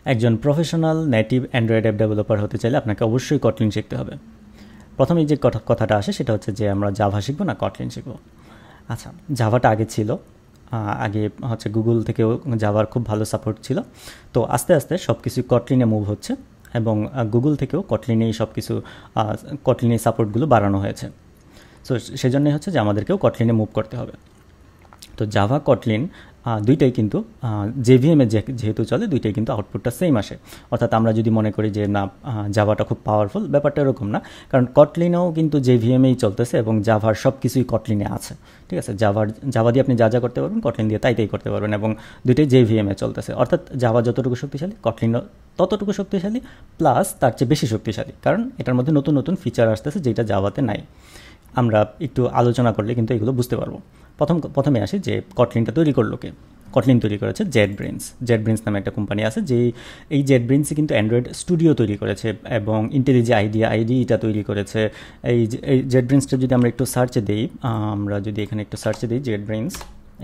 একজন professional native Android app developer হতে চাইলে আপনাকে অবশ্যই কটলিন শিখতে হবে। প্রথমেই যে কথাটা আসে সেটা হচ্ছে যে আমরা জাভা শিখবো না কটলিন শিখবো। আচ্ছা, জাভাটা আগে ছিল, আগে হচ্ছে গুগল থেকেও জাভার খুব ভালো সাপোর্ট ছিল। তো আস্তে আস্তে সব কিছু কটলিনে মুভ হচ্ছে এবং গুগল থেকেও কটলিনেই সব কিছু কটলিনের সাপোর্টগুলো বাড়ানো হয়েছে। সো সেজন্যই হচ্ছে যে আমাদেরকেও কটলিনে মুভ করতে হবে। তো জাভা কটলিন দুইটাই কিন্তু জেভিএমে যেহেতু চলে, দুইটাই কিন্তু আউটপুটটা সেম আসে। অর্থাৎ আমরা যদি মনে করি যে না জাভাটা খুব পাওয়ারফুল, ব্যাপারটা এরকম না, কারণ কটলিনেও কিন্তু জেভিএমেই চলতেছে এবং জাভার সব কিছুই কটলিনে আছে। ঠিক আছে, জাভা দিয়ে আপনি যা যা করতে পারবেন কটলিন দিয়ে তাই করতে পারবেন, এবং দুইটাই জেভিএমে চলতেছে। অর্থাৎ জাভা যতটুকু শক্তিশালী কটলিনও ততটুকু শক্তিশালী, প্লাস তার চেয়ে বেশি শক্তিশালী, কারণ এটার মধ্যে নতুন নতুন ফিচার আসতেছে যেটা জাভাতে নাই। আমরা একটু আলোচনা করলে কিন্তু এগুলো বুঝতে পারবো। প্রথমে আসি যে কটলিনটা তৈরি করলো কে। কটলিন তৈরি করেছে জেটব্রেন্স নামে একটা কোম্পানি আছে, যে এই জেটব্রেন্সই কিন্তু অ্যান্ড্রয়েড স্টুডিও তৈরি করেছে এবং ইন্টেলিজে আইডিটা তৈরি করেছে। এই জেটব্রেন্সটা যদি আমরা একটু সার্চে দিই, আমরা যদি এখানে একটু সার্চে দিই জেটব্রেন্স,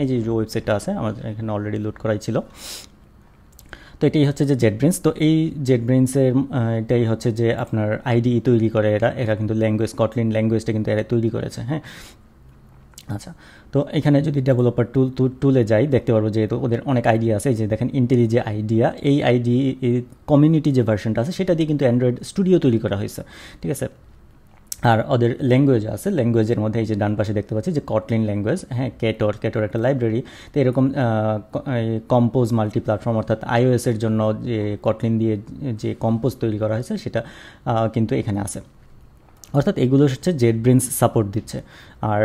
এই যে ওয়েবসাইটটা আছে আমাদের এখানে অলরেডি লোড করাই ছিল। তো এটাই হচ্ছে যে জেটব্রেন্স। তো এই জেটব্রেন্সের এটাই হচ্ছে যে আপনার আইডি তৈরি করে এরা কিন্তু ল্যাঙ্গুয়েজ, কটলিন ল্যাঙ্গুয়েজটা কিন্তু এরা তৈরি করেছে। হ্যাঁ, আচ্ছা, তো এখানে যদি ডেভেলপার টুলে যাই দেখতে পারবো যেহেতু ওদের অনেক আইডিয়া আছে। এই যে দেখেন ইন্টেলিজে আইডিয়া, এই কমিউনিটি যে ভার্সনটা আছে সেটা দিয়ে কিন্তু অ্যান্ড্রয়েড স্টুডিও তৈরি করা হয়েছে। ঠিক আছে, আর ওদের ল্যাঙ্গুয়েজ আছে, ল্যাঙ্গুয়েজের মধ্যে এই যে ডান পাশে দেখতে পাচ্ছি যে কটলিন ল্যাঙ্গুয়েজ, হ্যাঁ, কেটর একটা লাইব্রেরি। তো এরকম কম্পোজ মাল্টি প্ল্যাটফর্ম, অর্থাৎ আইওএসের জন্য যে কটলিন দিয়ে যে কম্পোজ তৈরি করা হয়েছে সেটা কিন্তু এখানে আছে। অর্থাৎ এগুলো হচ্ছে জেটব্রেন্স সাপোর্ট দিচ্ছে। আর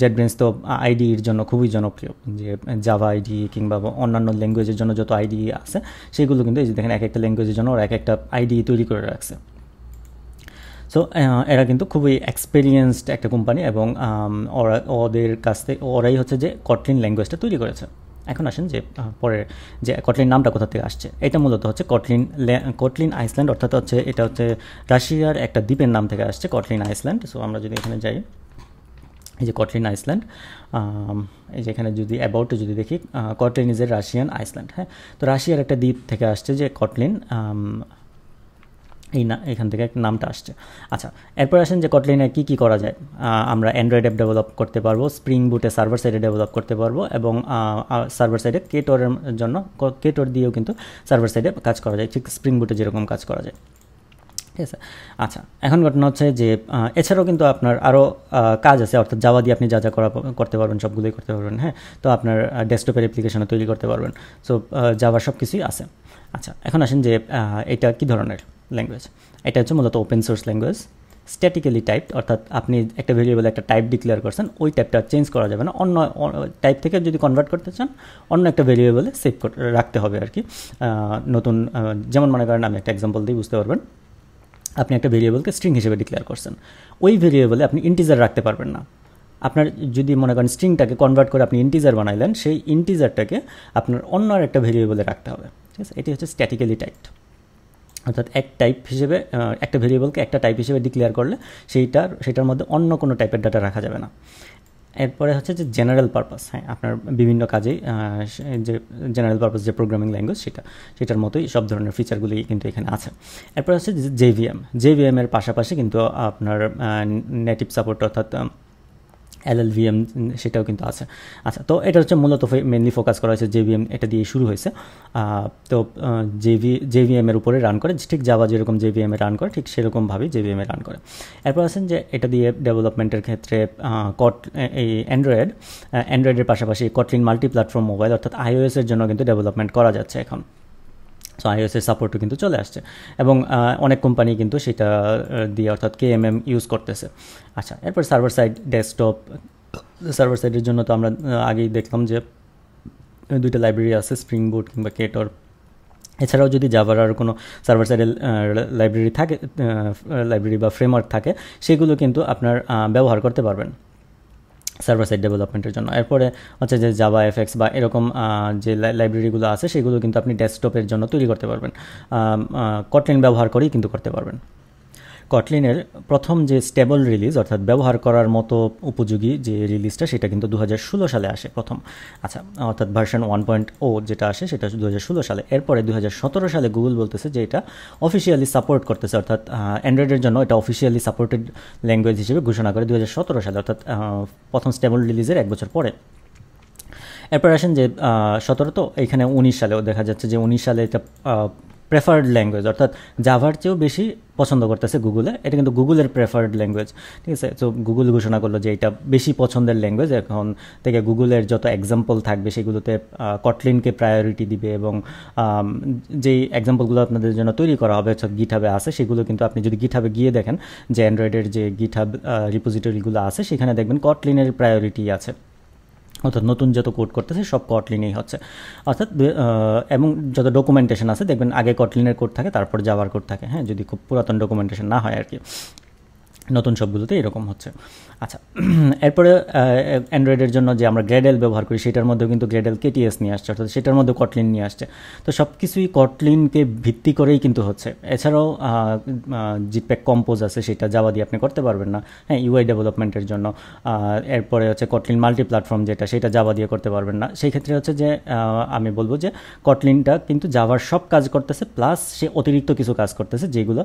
জেটব্রেন্স তো আইডির জন্য খুবই জনপ্রিয়, যে জাভা আইডি কিংবা অন্যান্য ল্যাঙ্গুয়েজের জন্য যত আইডি আছে সেগুলো কিন্তু এই যে দেখেন এক একটা ল্যাঙ্গুয়েজের জন্য ওরা এক একটা আইডি তৈরি করে রাখছে। সো এরা কিন্তু খুবই এক্সপেরিয়েন্সড একটা কোম্পানি এবং ওদের কাছ থেকে ওরাই হচ্ছে যে কটলিন ল্যাঙ্গুয়েজটা তৈরি করেছে। এখন আসেন যে পরে যে কটলিন নামটা কোথা থেকে আসছে। এটা মূলত হচ্ছে কটলিন আইসল্যান্ড, অর্থাৎ হচ্ছে এটা হচ্ছে রাশিয়ার একটা দ্বীপের নাম থেকে আসছে কটলিন আইসল্যান্ড। সো আমরা যদি এখানে যাই, এই যে কটলিন আইসল্যান্ড, এই যে এখানে যদি অ্যাবাউটে যদি দেখি Kotlin is a Russian Iceland. হ্যাঁ, তো রাশিয়ার একটা দ্বীপ থেকে আসছে যে কটলিন, এখান থেকে নামটা আসছে। আচ্ছা, এরপর আসেন যে কটলিনে কী করা যায়। আমরা অ্যান্ড্রয়েড অ্যাপ ডেভেলপ করতে পারবো, স্প্রিং বুটে সার্ভার সাইডে ডেভেলপ করতে পারবো, এবং সার্ভার সাইডে কেটরের জন্য কেটর দিয়েও কিন্তু সার্ভার সাইডে কাজ করা যায়, ঠিক স্প্রিং বুটে যেরকম কাজ করা যায়। ঠিক আছে, আচ্ছা, এখন ঘটনা হচ্ছে যে এছাড়াও কিন্তু আপনার আরও কাজ আছে, অর্থাৎ জাভা দিয়ে আপনি যা যা করতে পারবেন সবগুলোই করতে পারবেন। হ্যাঁ, তো আপনার ডেস্কটপের অ্যাপ্লিকেশনও তৈরি করতে পারবেন। সো জাভার সব কিছুই আছে। আচ্ছা, এখন আসেন যে এটা কী ধরনের ল্যাঙ্গুয়েজ। এটা হচ্ছে মূলত open source language, statically typed, অর্থাৎ আপনি একটা ভেরিয়েবল একটা টাইপ ডিক্লেয়ার করছেন, ওই টাইপটা চেঞ্জ করা যাবে না। অন্য টাইপ থেকে যদি কনভার্ট করতে চান অন্য একটা ভেরিয়েবলে সেভ রাখতে হবে আর কি। নতুন যেমন মনে করেন, আমি একটা এক্সাম্পল দিই বুঝতে পারবেন। আপনি একটা ভেরিয়েবলকে স্ট্রিং হিসেবে ডিক্লেয়ার করছেন, ওই ভেরিয়েবলে আপনি ইন্টিজার রাখতে পারবেন না। আপনার যদি মনে করেন স্ট্রিংটাকে কনভার্ট করে আপনি ইন্টিজার বানাইলেন, সেই ইন্টিজারটাকে আপনার অন্য একটা ভেরিয়েবলে রাখতে হবে। ঠিক আছে, এটি হচ্ছে স্ট্যাটিক্যালি টাইপড, অর্থাৎ এক টাইপ হিসেবে একটা ভেরিয়েবলকে একটা টাইপ হিসেবে ডিক্লেয়ার করলে সেটার মধ্যে অন্য কোনো টাইপের ডাটা রাখা যাবে না। এরপরে হচ্ছে যে জেনারেল পারপাস। হ্যাঁ, আপনার বিভিন্ন কাজেই যে জেনারেল পারপাস যে প্রোগ্রামিং ল্যাঙ্গুয়েজ সেটার মতোই সব ধরনের ফিচারগুলি কিন্তু এখানে আছে। এরপরে হচ্ছে জেভিএমের পাশাপাশি কিন্তু আপনার নেটিভ সাপোর্ট, অর্থাৎ LLVM সেটাও কিন্তু আছে। আচ্ছা, তো এটা হচ্ছে মূলত মেনলি ফোকাস করা হয়েছে জেভিএম, এটা দিয়ে শুরু হয়েছে। তো জেভিএমের উপরে রান করে, ঠিক জাভা যেরকম জেভিএমে রান করে ঠিক সেরকমভাবেই জেভিএমে রান করে। এরপর আছেন যে এটা দিয়ে ডেভেলপমেন্টের ক্ষেত্রে এই অ্যান্ড্রয়েডের পাশাপাশি কটলিন মাল্টি প্ল্যাটফর্ম মোবাইল, অর্থাৎ iOS-এর জন্য কিন্তু ডেভেলপমেন্ট করা যাচ্ছে এখন। সো iOS-এর সাপোর্টও কিন্তু চলে আসছে এবং অনেক কোম্পানি কিন্তু সেটা দিয়ে অর্থাৎ KMM ইউজ করতেছে। আচ্ছা, এরপর সার্ভার সাইড ডেস্কটপ। সার্ভার সাইডের জন্য তো আমরা আগেই দেখলাম যে দুইটা লাইব্রেরি আছে, স্প্রিং বুট কিংবা কেটর। এছাড়াও যদি জাভার আর কোনো সার্ভার সাইডের লাইব্রেরি বা ফ্রেমওয়ার্ক থাকে, সেগুলো কিন্তু আপনার ব্যবহার করতে পারবেন সার্ভার সাইড ডেভেলপমেন্টের জন্য। এরপরে হচ্ছে যে জাভা এফএক্স বা এরকম যে লাইব্রেরিগুলো আছে সেগুলো কিন্তু আপনি ডেস্কটপের জন্য তৈরি করতে পারবেন, কটলিন ব্যবহার করেই কিন্তু করতে পারবেন। কটলিনের প্রথম যে স্টেবল রিলিজ অর্থাৎ ব্যবহার করার মতো উপযোগী যে রিলিজটা সেটা কিন্তু 2016 সালে আসে প্রথম। আচ্ছা, অর্থাৎ ভার্সন 1.0 যেটা আসে সেটা 2016 সালে। এরপরে 2017 সালে গুগল বলতেছে যে এটা অফিসিয়ালি সাপোর্ট করতেছে, অর্থাৎ অ্যান্ড্রয়েডের জন্য এটা অফিসিয়ালি সাপোর্টেড ল্যাঙ্গুয়েজ হিসেবে ঘোষণা করে 2017 সালে, অর্থাৎ প্রথম স্টেবল রিলিজের 1 বছর পরে। এরপর আসেন যে 17 তো এখানে 19 সালেও দেখা যাচ্ছে যে 19 সালে এটা প্রেফার্ড ল্যাঙ্গুয়েজ, অর্থাৎ জাভার চেয়েও বেশি পছন্দ করতেছে গুগলে। এটা কিন্তু গুগলের প্রেফার্ড ল্যাঙ্গুয়েজ, ঠিক আছে। তো গুগল ঘোষণা করলো যে এটা বেশি পছন্দের ল্যাঙ্গুয়েজ, এখন থেকে গুগলের যত এক্সাম্পল থাকবে সেগুলোতে কটলিনকে প্রায়োরিটি দিবে, এবং যেই এক্সাম্পলগুলো আপনাদের জন্য তৈরি করা হবে গিটহাবে আছে সেগুলো কিন্তু আপনি যদি গিটহাবে গিয়ে দেখেন যে অ্যান্ড্রয়েডের যে গিটহাব রিপোজিটরিগুলো আছে সেখানে দেখবেন কটলিনের প্রায়োরিটি আছে, অর্থাৎ নতুন যত কোড করতেছে সব কটলিনেই হচ্ছে। অর্থাৎ এবং যত ডকুমেন্টেশন আছে দেখবেন আগে কটলিনের কোড থাকে তারপর জাভার কোড থাকে, হ্যাঁ, যদি খুব পুরাতন ডকুমেন্টেশন না হয় আর কি। নতুন সবগুলোতে এরকম হচ্ছে। আচ্ছা, এরপরে অ্যান্ড্রয়েডের জন্য যে আমরা গ্রেডেল ব্যবহার করি সেটার মধ্যেও কিন্তু গ্রেডেল কেটিএস নিয়ে আসছে, অর্থাৎ সেটার মধ্যে কটলিন নিয়ে আসছে। তো সব কিছুই কটলিনকে ভিত্তি করেই কিন্তু হচ্ছে। এছাড়াও জিপ্যাক কম্পোজ আছে, সেটা জাভা দিয়ে আপনি করতে পারবেন না, হ্যাঁ, ইউআই ডেভেলপমেন্টের জন্য। এরপরে হচ্ছে কটলিন মাল্টি প্ল্যাটফর্ম যেটা, সেটা জাভা দিয়ে করতে পারবেন না। সেই ক্ষেত্রে হচ্ছে যে আমি বলবো যে কটলিনটা কিন্তু জাভার সব কাজ করতেছে, প্লাস সে অতিরিক্ত কিছু কাজ করতেছে যেগুলো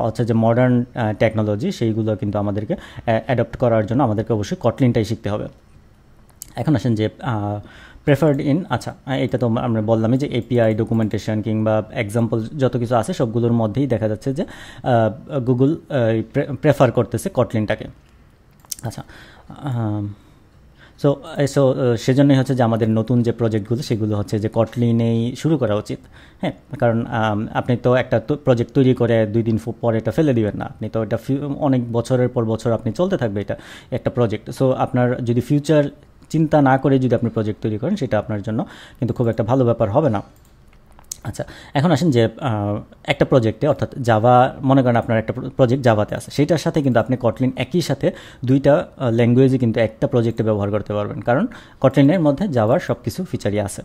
হচ্ছে যে মডার্ন টেকনোলজি, সেইগুলো কিন্তু আমাদেরকে অ্যাডপ্ট করার জন্য আমাদেরকে অবশ্যই কটলিনটাই শিখতে হবে। এখন আসেন যে প্রেফার্ড ইন, আচ্ছা এটা তো আমরা বললামই যে এপিআই ডকুমেন্টেশন কিংবা এক্সাম্পল যত কিছু আছে সবগুলোর মধ্যেই দেখা যাচ্ছে যে গুগল প্রেফার করতেছে কটলিনটাকে। আচ্ছা, সো সেজন্যই হচ্ছে যে আমাদের নতুন যে প্রজেক্টগুলো সেগুলো হচ্ছে যে কটলিনেই শুরু করা উচিত, হ্যাঁ, কারণ আপনি তো একটা প্রজেক্ট তৈরি করে 2 দিন পরে এটা ফেলে দিবেন না, আপনি তো এটা অনেক বছরের পর বছর আপনি চলতে থাকবে এটা একটা প্রজেক্ট। সো আপনার যদি ফিউচার চিন্তা না করে যদি আপনি প্রজেক্ট তৈরি করেন সেটা আপনার জন্য কিন্তু খুব একটা ভালো ব্যাপার হবে না। আচ্ছা, এখন আসেন যে একটা প্রজেক্টে, অর্থাৎ জাভা, মনে করেন আপনার একটা প্রজেক্ট জাভাতে আছে, সেটার সাথে কিন্তু আপনি কটলিন একই সাথে দুইটা ল্যাঙ্গুয়েজই কিন্তু একটা প্রজেক্টে ব্যবহার করতে পারবেন, কারণ কটলিনের মধ্যে জাভার সব কিছু ফিচারই আছে।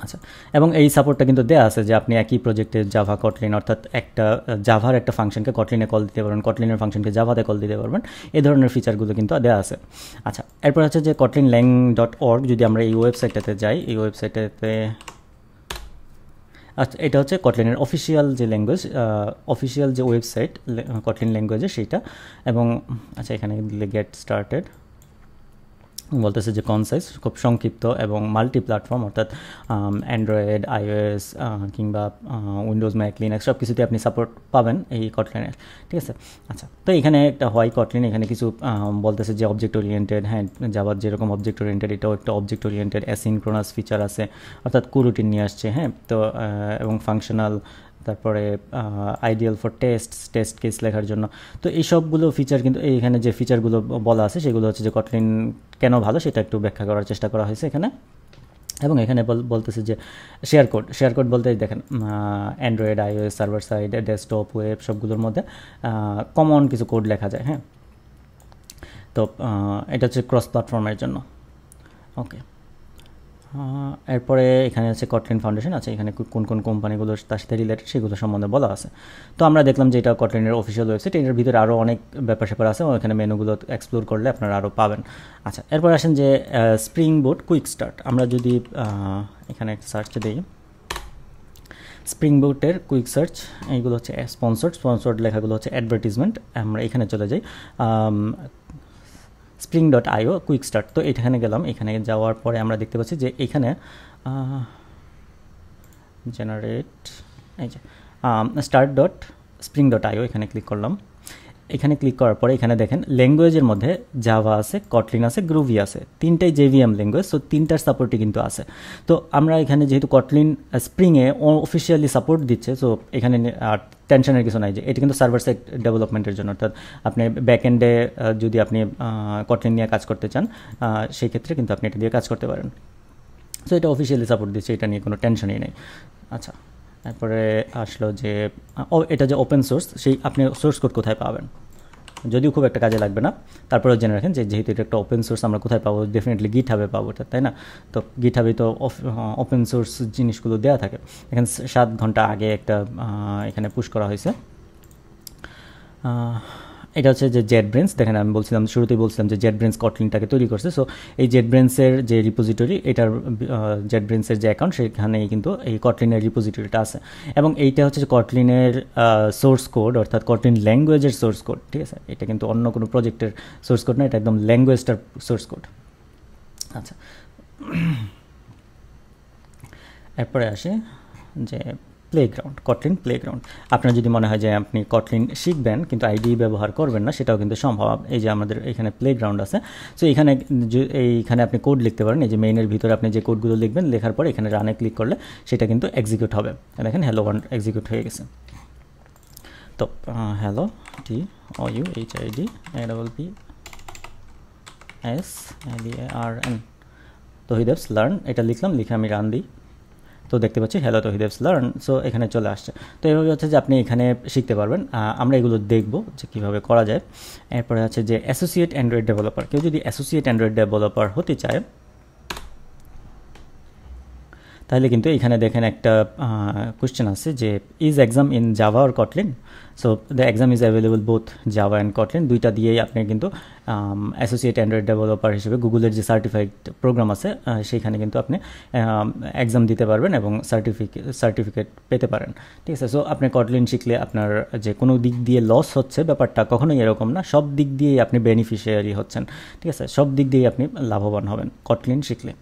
আচ্ছা, এবং এই সাপোর্টটা কিন্তু দেওয়া আছে যে আপনি একই প্রজেক্টে জাভা কটলিন, অর্থাৎ একটা জাভার একটা ফাংশনকে কটলিনে কল দিতে পারবেন, কটলিনের ফাংশনকে জাভাতে কল দিতে পারবেন, এই ধরনের ফিচারগুলো কিন্তু দেওয়া আছে। আচ্ছা, এরপর হচ্ছে যে kotlin-lang.org, যদি আমরা এই ওয়েবসাইটটাতে যাই, এই ওয়েবসাইটটাতে, আচ্ছা এটা হচ্ছে কটলিনের অফিসিয়াল যে ল্যাঙ্গুয়েজ, অফিসিয়াল যে ওয়েবসাইট কটলিন ল্যাঙ্গুয়েজে সেইটা। এবং আচ্ছা, এখানে দিলে গেট স্টার্টেড বলতেছে যে কনসাইজ, খুব সংক্ষিপ্ত, এবং মাল্টি প্ল্যাটফর্ম, অর্থাৎ অ্যান্ড্রয়েড, আইওএস কিংবা উইন্ডোজ, ম্যাক, লিনাক্স সব কিছুতে আপনি সাপোর্ট পাবেন এই কটলিনের, ঠিক আছে। আচ্ছা, তো এখানে একটা হয় কটলিন, এখানে কিছু বলতেছে যে অবজেক্ট ওরিয়েন্টেড, হ্যাঁ, জাভার যেরকম অবজেক্ট ওরিয়েন্টেড এটাও একটা অবজেক্ট ওরিয়েন্টেড, অ্যাসিনক্রোনাস ফিচার আছে, অর্থাৎ কুরুটিন নিয়ে আসছে, হ্যাঁ, তো এবং ফাংশনাল, তারপরে আইডিয়াল ফর টেস্ট কেস লেখার জন্য। তো এই সবগুলো ফিচার কিন্তু এইখানে যে ফিচারগুলো বলা আছে সেগুলো হচ্ছে যে কটলিন কেন ভালো সেটা একটু ব্যাখ্যা করার চেষ্টা করা হয়েছে এখানে। এবং এখানে বলতেছে যে শেয়ার কোড বলতে দেখেন Android, iOS, server side, desktop, web সবগুলোর মধ্যে কমন কিছু কোড লেখা যায়, হ্যাঁ। তো এটা হচ্ছে ক্রস প্ল্যাটফর্মের জন্য। ওকে, এরপরে এখানে আছে কটলিন ফাউন্ডেশন আছে, এখানে কোন কোন কোম্পানিগুলো তার সাথে রিলেটেড সেগুলো সম্বন্ধে বলা আছে। তো আমরা দেখলাম যে এটা কটলিনের অফিসিয়াল ওয়েবসাইট, এটার ভিতরে আরও অনেক ব্যাপার স্যাপার আছে, এখানে মেনুগুলো এক্সপ্লোর করলে আপনারা আরও পাবেন। আচ্ছা, এরপর আসেন যে স্প্রিং বুট কুইক স্টার্ট, আমরা যদি এখানে সার্চ দিই স্প্রিং বুটের কুইক সার্চ, এইগুলো হচ্ছে স্পন্সর্ড লেখাগুলো হচ্ছে অ্যাডভার্টিজমেন্ট, আমরা এখানে চলে যাই spring.io কুইক স্টার্ট। তো এখানে গেলাম, এখানে যাওয়ার পরে আমরা দেখতে পাচ্ছি যে এখানে জেনারেট, এই যে start.spring.io, এখানে ক্লিক করলাম। এখানে ক্লিক করার পরে এখানে দেখেন ল্যাঙ্গুয়েজের মধ্যে জাভা আছে, কটলিন আছে, গ্রুভি আছে, তিনটাই জেভিএম ল্যাঙ্গুয়েজ, সো তিনটার সাপোর্টই কিন্তু আছে। তো আমরা এখানে যেহেতু কটলিন স্প্রিংয়ে অফিসিয়ালি সাপোর্ট দিচ্ছে, সো এখানে টেনশনের কিছু নাই যে এটা কিন্তু সার্ভার সাইড ডেভেলপমেন্টের জন্য, অর্থাৎ আপনি ব্যাকএন্ডে যদি আপনি কটলিন নিয়ে কাজ করতে চান সেই ক্ষেত্রে কিন্তু আপনি এটা দিয়ে কাজ করতে পারেন। সো এটা অফিসিয়ালি সাপোর্ট দিচ্ছে, এটা নিয়ে কোনো টেনশনই নেই। আচ্ছা, তারপরে আসলো যে এটা যে ওপেন সোর্স, সেই আপনি সোর্স কোড কোথায় পাবেন, যদিও খুব একটা কাজে লাগবে না, তারপরেও জেনে রাখেন যে যেহেতু এটা একটা ওপেন সোর্স, আমরা কোথায় পাবো, ডেফিনেটলি গিটহাবে পাবো এটা, তাই না? তো গিটহাবে তো ওপেন সোর্স জিনিসগুলো দেওয়া থাকে। এখানে 7 ঘন্টা আগে একটা এখানে পুশ করা হয়েছে। এটা হচ্ছে যে JetBrains, দেখেন আমি বলছিলাম শুরুতেই বলছিলাম যে JetBrains কটলিনটাকে তৈরি করছে। সো এই JetBrainsের যে রিপোজিটরি, এটার JetBrainsের যে অ্যাকাউন্ট, সেখানেই কিন্তু এই কটলিনের রিপোজিটরিটা আছে। এবং এইটা হচ্ছে যে কটলিনের সোর্স কোড, অর্থাৎ কটলিন ল্যাঙ্গুয়েজের সোর্স কোড, ঠিক আছে? এটা কিন্তু অন্য কোনো প্রজেক্টের সোর্স কোড না, এটা একদম ল্যাঙ্গুয়েজটার সোর্স কোড। আচ্ছা, এরপরে আসে যে প্লেগ্রাউন্ড, কটলিন প্লেগ্রাউন্ড। আপনার যদি মনে হয় যে আপনি কটলিন শিখবেন কিন্তু আইডি ব্যবহার করবেন না, সেটাও কিন্তু সম্ভব। এই যে আমাদের এখানে প্লেগ্রাউন্ড আছে, সো এইখানে আপনি কোড লিখতে পারেন। এই যে মেইনের ভিতরে আপনি যে কোডগুলো লিখবেন, লেখার পর এখানে রানে ক্লিক করলে সেটা কিন্তু এক্সিকিউট হবে। দেখেন হ্যালো ওয়ার্ল্ড এক্সিকিউট হয়ে গেছে। তো হ্যালো TOUHIDPASSLARN, তহিদেবস লার্ন, এটা লিখলাম, লিখে আমি রান দিই, তো দেখতে পাচ্ছি হ্যালো তহিদেবস লার্ন। সো এখানে চলে আসছে। তো এভাবে হচ্ছে যে আপনি এখানে শিখতে পারবেন। আমরা এগুলো দেখব যে কীভাবে করা যায়। এরপরে আছে যে অ্যাসোসিয়েট অ্যান্ড্রয়েড ডেভেলপার। কেউ যদি অ্যাসোসিয়েট অ্যান্ড্রয়েড ডেভেলপার হতে চায়, তাহলে কিন্তু এখানে দেখেন একটা কোশ্চেন আছে যে is exam in Java or Kotlin. So the exam is available both Java and Kotlin, দুইটা দিয়েই আপনি কিন্তু অ্যাসোসিয়েট অ্যান্ড্রয়েড ডেভেলপার হিসেবে গুগলের যে সার্টিফাইড প্রোগ্রাম আছে সেইখানে কিন্তু আপনি এক্সাম দিতে পারবেন এবং সার্টিফিকেট পেতে পারেন, ঠিক আছে? সো আপনি কটলিন শিখলে আপনার যে কোনো দিক দিয়ে লস হচ্ছে ব্যাপারটা কখনোই এরকম না, সব দিক দিয়েই আপনি বেনিফিশিয়ারি হচ্ছেন, ঠিক আছে? সব দিক দিয়েই আপনি লাভবান হবেন কটলিন শিখলে।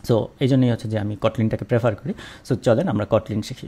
সো এই জন্যই হচ্ছে যে আমি কটলিনটাকে প্রেফার করি। সো চলেন আমরা কটলিন শিখি।